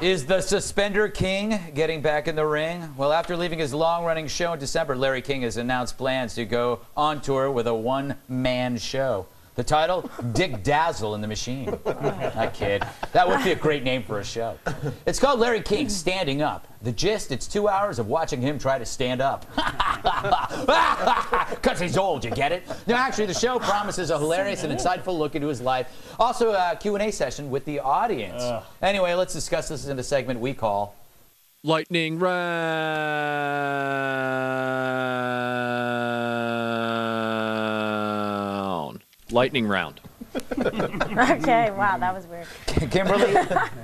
Is the Suspender King getting back in the ring? Well, after leaving his long-running show in December, Larry King has announced plans to go on tour with a one-man show. The title, Dick Dazzle in the Machine. That kid. That would be a great name for a show. It's called Larry King Standing Up. The gist, it's 2 hours of watching him try to stand up. Because he's old, you get it? No, actually, the show promises a hilarious and insightful look into his life. Also, a Q&A session with the audience. Anyway, let's discuss this in a segment we call... Lightning Round. Lightning Round. Okay, wow, that was weird. Kimberly,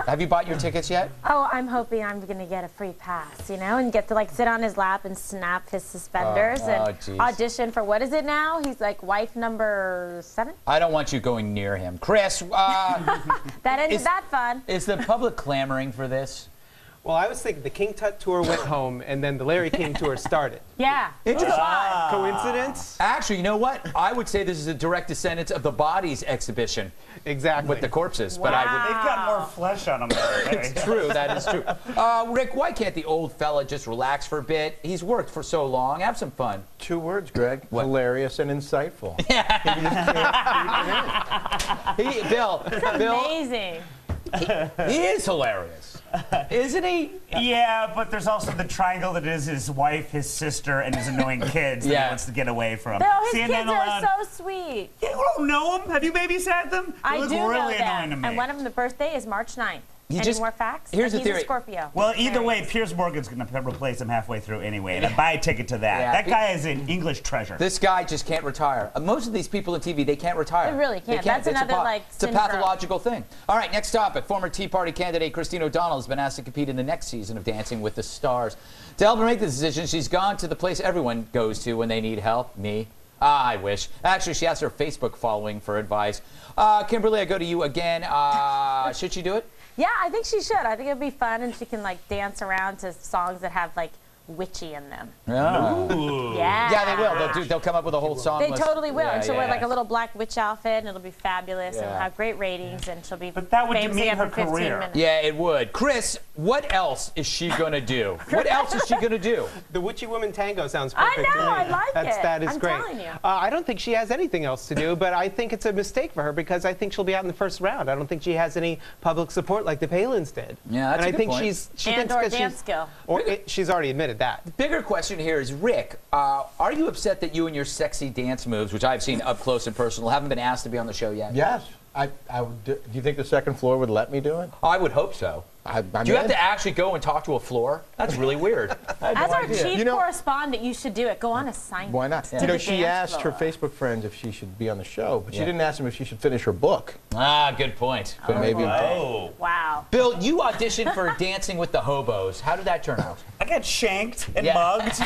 have you bought your tickets yet? Oh, I'm hoping I'm going to get a free pass, you know, and get to like sit on his lap and snap his suspenders and audition for, what is it now? He's like wife number 7? I don't want you going near him. Chris, that isn't that fun. Is the public clamoring for this? Well, I was thinking the King Tut tour went home, and then the Larry King tour started. Yeah. Coincidence? Actually, you know what? I would say this is a direct descendant of the Bodies exhibition. Exactly. With the corpses. Wow. But I They've got more flesh on them. It's true. That is true. Rick, why can't the old fella just relax for a bit? He's worked for so long. Have some fun. 2 words, Greg. What? Hilarious and insightful. Bill, Amazing. he is hilarious. Isn't he? Yeah, but there's also the triangle that is his wife, his sister, and his annoying kids that he wants to get away from. No, his CNN kids are so sweet. You don't know them? Have you babysat them? I do know really them. annoying to me. And one of them, the birthday is March 9th. Any more facts? Here's the he's theory. a Scorpio. Well, either way, Piers Morgan's going to replace him halfway through anyway, and I buy a ticket to that. Yeah. That guy is an English treasure. This guy just can't retire. Most of these people on TV, they can't retire. They really can't. They That's another, it's a syndrome. pathological thing. All right, next topic. Former Tea Party candidate Christine O'Donnell has been asked to compete in the next season of Dancing with the Stars. To help her make the decision, she's gone to the place everyone goes to when they need help, me. I wish. Actually, she asked her Facebook following for advice. Kimberly, I go to you again. Should she do it? Yeah, I think she should. I think it'd be fun, and she can like dance around to songs that have like witchy in them. Oh. Yeah. Yeah, they will. They'll come up with a whole song They list. totally will. Yeah, and she'll yeah. wear like a little black witch outfit, and it'll be fabulous, and Yeah. it'll have great ratings, and she'll be But that would famous demean again her for 15 career. minutes. Yeah, it would. Chris, what else is she going to do? What else is she going to do? The Witchy Woman Tango sounds I perfect to know, me. I like it. That is I'm great. telling you. I don't think she has anything else to do, but I think it's a mistake for her because I think she'll be out in the first round. I don't think she has any public support like the Palins did. Yeah, that's and a I good think point. she And thinks or 'cause dance she's, skill. she's already admitted that. The bigger question here is, Rick, are you upset that you and your sexy dance moves, which I've seen up close and personal, haven't been asked to be on the show yet? Yes. Do you think the second floor would let me do it? I would hope so. I'm Do you have in. to actually go and talk to a floor? That's really weird. As our chief You know- correspondent, you should do it. Go on assignment. Why not? To You know, the she dance asked her floor. Facebook friends if she should be on the show, but she Yeah. didn't ask them if she should finish her book. Ah, good point. But maybe. Oh. Wow. Bill, you auditioned for Dancing with the Hobos. How did that turn out? I got shanked and Yeah. mugged.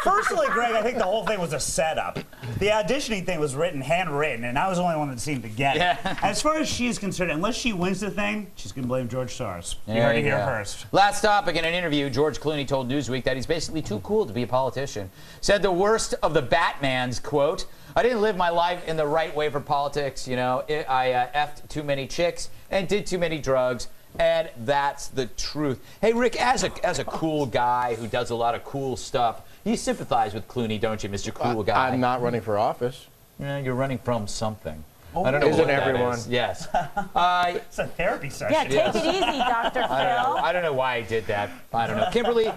Personally, Greg, I think the whole thing was a setup. The auditioning thing was handwritten, and I was the only one that seemed to get it. Yeah. As far as she's concerned, unless she wins the thing, she's going to blame George Soros. You heard it here first. Last topic. In an interview, George Clooney told Newsweek that he's basically too cool to be a politician. Said the worst of the Batmans, quote, I didn't live my life in the right way for politics, you know. I effed too many chicks and did too many drugs, and that's the truth. Hey, Rick, as a cool guy who does a lot of cool stuff, you sympathize with Clooney, don't you, Mr. Cool Guy? I'm not running for office. Yeah, you're running from something. I don't know Isn't what that everyone? is. Yes. It's a therapy session. Yeah, take it easy, Dr. Phil. I don't know why I did that. I don't know. Kimberly,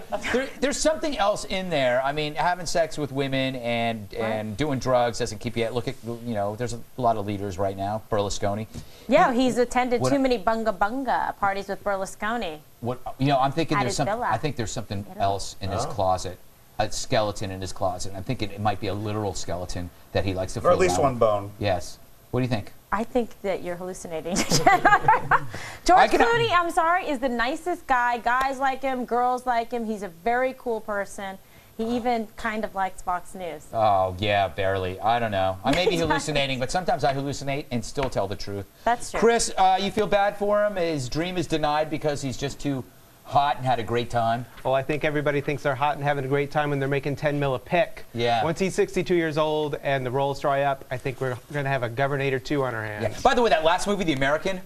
there's something else in there. I mean, having sex with women and doing drugs doesn't keep you. Look at, you know, there's a lot of leaders right now. Berlusconi. Yeah, he's attended What- too many bunga parties with Berlusconi. What, you know, I'm thinking At there's his something. villa. I think there's something else in his closet. A skeleton in his closet. I'm thinking it might be a literal skeleton that he likes to. Or at fool least around one with. bone. Yes. What do you think? I think that you're hallucinating. George I can- Clooney, I'm sorry, is the nicest guy. Guys like him, girls like him. He's a very cool person. He even kind of likes Fox News. Oh, yeah, barely. I don't know. I may be hallucinating, but sometimes I hallucinate and still tell the truth. That's true. Chris, you feel bad for him? His dream is denied because he's just too hot and had a great time? Well, I think everybody thinks they're hot and having a great time when they're making 10 mil a pick. Yeah. Once he's 62 years old and the roles dry up, I think we're going to have a Governator 2 on our hands. Yeah. By the way, that last movie, The American,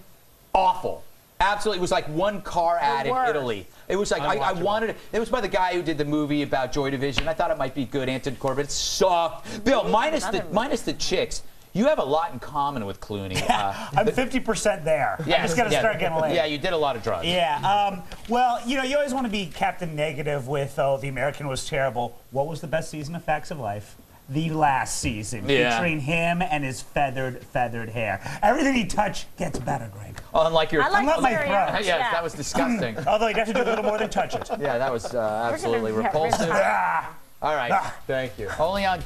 awful. Absolutely. It was like one car ad in worst. Italy. It was like, I wanted it. It was by the guy who did the movie about Joy Division. I thought it might be good. Anton Corbett. It's soft. Bill, minus the chicks. You have a lot in common with Clooney. I'm 50% there. Yeah, I'm just going to start getting laid. Yeah, you did a lot of drugs. Yeah. Well, you know, you always want to be Captain Negative with, oh, The American was terrible. What was the best season of Facts of Life? The last season, featuring him and his feathered hair. Everything he touched gets better, Greg. Unlike your... I like Unlike my cereal. throat. Yes, that was disgusting. Although you'd have to do a little more than touch it. Yeah, that was absolutely We're gonna get rid of repulsive. All right. Thank you. Only on...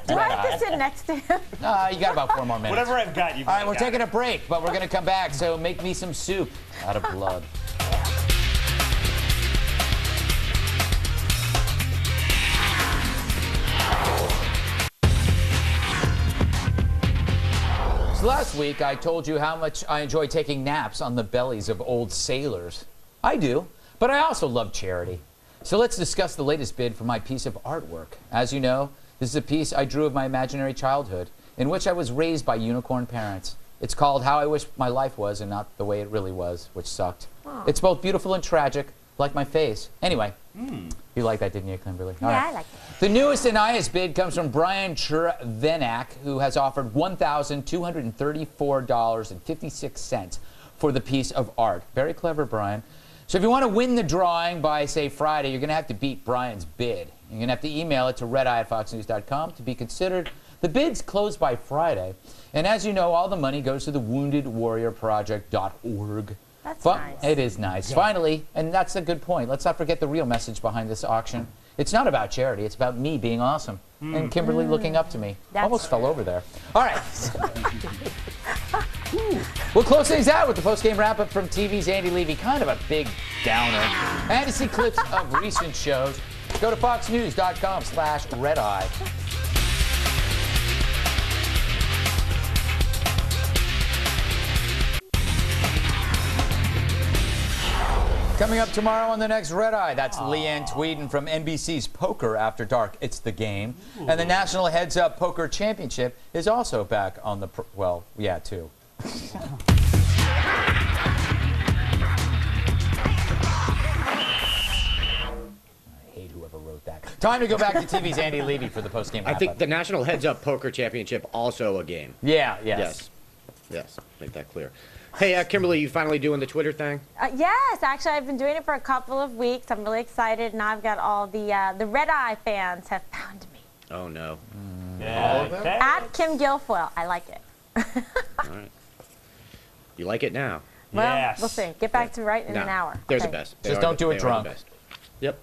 Do I have to sit next to him? You got about 4 more minutes. Whatever I've got, you've All right, we're got taking it. a break, but we're going to come back. So make me some soup out of blood. So last week, I told you how much I enjoy taking naps on the bellies of old sailors. I do, but I also love charity. So let's discuss the latest bid for my piece of artwork. As you know, this is a piece I drew of my imaginary childhood, in which I was raised by unicorn parents. It's called How I Wish My Life Was and Not the Way It Really Was, which sucked. It's both beautiful and tragic, like my face. Anyway, you like that, didn't you, Kimberly? All Yeah, right. I like it. The newest and highest bid comes from Brian Chervenak, who has offered $1,234.56 for the piece of art. Very clever, Brian. So if you want to win the drawing by, say, Friday, you're going to have to beat Brian's bid. You're going to have to email it to redeye@foxnews.com to be considered. The bid's closed by Friday. And as you know, all the money goes to the woundedwarriorproject.org. That's nice. It is nice. Finally, and that's a good point, let's not forget the real message behind this auction. It's not about charity. It's about me being awesome. And Kimberly looking up to me. That's Almost true. fell over there. All right. We'll close things out with the post-game wrap-up from TV's Andy Levy. Kind of a big downer. And to see clips of recent shows, go to foxnews.com/redeye. Coming up tomorrow on the next Red Eye, that's Leanne Tweeden from NBC's Poker After Dark. It's the game. And the National Heads Up Poker Championship is also back on the, well, yeah, too. I hate whoever wrote that. Time to go back to TV's Andy Levy for the post-game I wrap-up. think the National Heads Up Poker Championship also a game. Yeah, yes. Yes. Make that clear. Hey, Kimberly, you finally doing the Twitter thing? Yes, actually, I've been doing it for a couple of weeks. I'm really excited. Now I've got all the Red Eye fans have found me. Oh, no. Okay. At Kim Guilfoyle. I like it. All right. You like it now? Well, Yes. we'll see. Get back to right in No. an hour. There's Okay. the best. Just don't do it they are drunk. the best. Yep.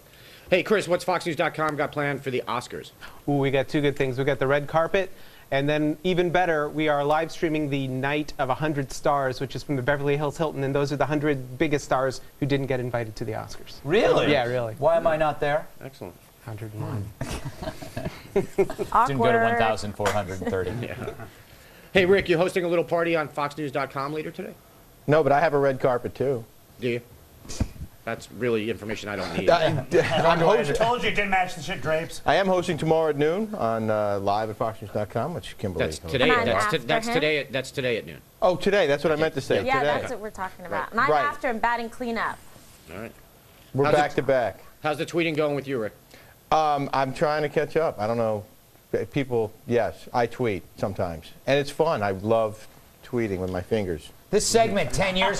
Hey, Chris, what's FoxNews.com got planned for the Oscars? Ooh, we got two good things. We got the red carpet, and then even better, we are live streaming the Night of 100 Stars, which is from the Beverly Hills Hilton, and those are the 100 biggest stars who didn't get invited to the Oscars. Really? Yeah, really. Why am I not there? Excellent. 101. Awkward. Didn't go to 1,430. Yeah. Hey, Rick, you hosting a little party on FoxNews.com later today? No, but I have a red carpet too. Do you? That's really information I don't need. I'm I hosting, told you it didn't match the shit drapes. I am hosting tomorrow at noon on live at foxnews.com, which Kimberly That's hosts. today. Am I That's, after that's him? today. That's today at noon. Oh, today. That's what I meant to say. Yeah, today. that's what we're talking about. And I'm Right. after him batting cleanup. All right. We're How's it- back to back. How's the tweeting going with you, Rick? I'm trying to catch up. I don't know. People, yes, I tweet sometimes. And it's fun. I love tweeting with my fingers. This segment 10 years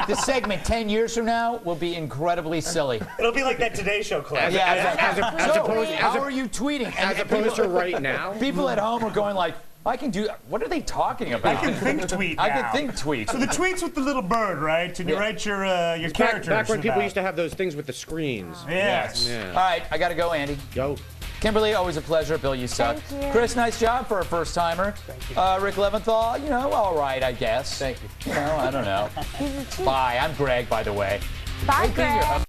this segment 10 years from now will be incredibly silly. It'll be like that Today Show clip. As opposed, How are you tweeting? as And opposed to right now? people at home are going like, I can do, what are they talking about? I can think tweet now. I can think tweet. So the tweets with the little bird, right? And you write your Back, characters. back when people about- used to have those things with the screens. Yes. Yeah. All right, I got to go, Andy. Go. Kimberly, always a pleasure. Bill, you suck. Thank you. Chris, nice job for a first-timer. Rick Leventhal, you know, all right, I guess. Thank you. You know, I don't know. He's a cheat. Bye. I'm Greg, by the way. Bye, Great being your Greg. host.